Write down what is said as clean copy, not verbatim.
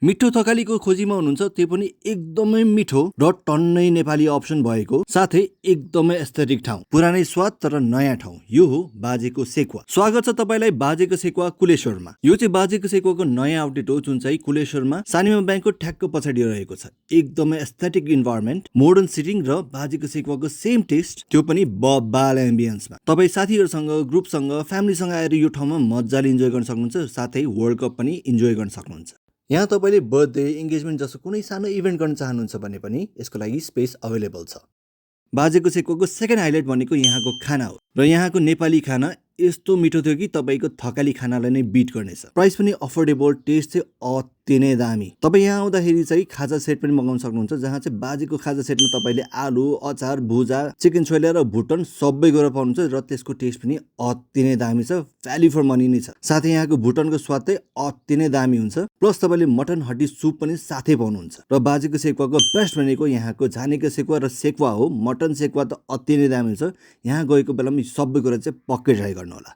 मिठो थकालीको खोजीमा हुनुहुन्छ त्यो पनि एकदमै मिठो र टन्नै नेपाली अप्सन भएको साथै एकदमै एस्थेटिक ठाउँ। पुरानै स्वाद तर नयाँ ठाउँ। यो हो बाजेको सेकुवा। स्वागत छ तपाईलाई बाजेको सेकुवा कुलेश्वरमा। यो चाहिँ बाजेको सेकुवाको नयाँ आउटलेट हो जुन चाहिँ कुलेश्वरमा सानिमा ब्याङ्कको ठ्याक्क पछाडि रहेको छ। एकदमै एस्थेटिक इन्भाइरोमेन्ट, मोडर्न सिटिङ र बाजेको सेकुवाको सेम टेस्ट, त्यो पनि बबाल एम्बियन्समा। तपाई साथीहरुसँग, ग्रुपसँग, फ्यामिलीसँग आएर यो ठाउँमा मज्जाले इन्जोय गर्न सक्नुहुन्छ। साथै वर्ल्ड कप पनि इन्जोय गर्न सक्नुहुन्छ। यहाँ तपाईले बर्थडे, इन्गेजमेन्ट जस्तो कुनै सानो इभेन्ट गर्न चाहनुहुन्छ भने पनि यसको लागि स्पेस अवेलेबल छ। बाजेको सेकुवाको सेकेन्ड हाइलाइट भनेको यहाँको खाना हो र यहाँको नेपाली खाना यस्तो मिठो थियो कि तपाईको थकाली खानालाई नै बिट गर्नेछ। प्राइस पनि अफोर्डेबल, टेस्ट चाहिँ अति नै दामी। तपाई यहाँ आउँदाखेरि चाहिँ खाजा सेट पनि मगाउन सक्नुहुन्छ जहाँ चाहिँ बाजेको खाजा सेटमा तपाईले आलु, अचार, भुजा, चिकन छोइला र भुटन सबै गरेर पाउनुहुन्छ र त्यसको टेस्ट पनि अति नै दामी छ। भ्याल्यु फर मनी नै छ। साथै यहाँको भुटनको स्वाद चाहिँ अति नै दामी हुन्छ। प्लस तपाईले मटन हड्डी सुप पनि साथै पाउनुहुन्छ। र बाजेको सेकुवाको बेस्ट भनेको यहाँको झानेको सेकुवा र सेकुवा हो। मटन सेकुवा त अति नै दामी हुन्छ। यहाँ गएको बेलामा सबै कुरा चाहिँ पक्कै ट्राई गर्नु होला।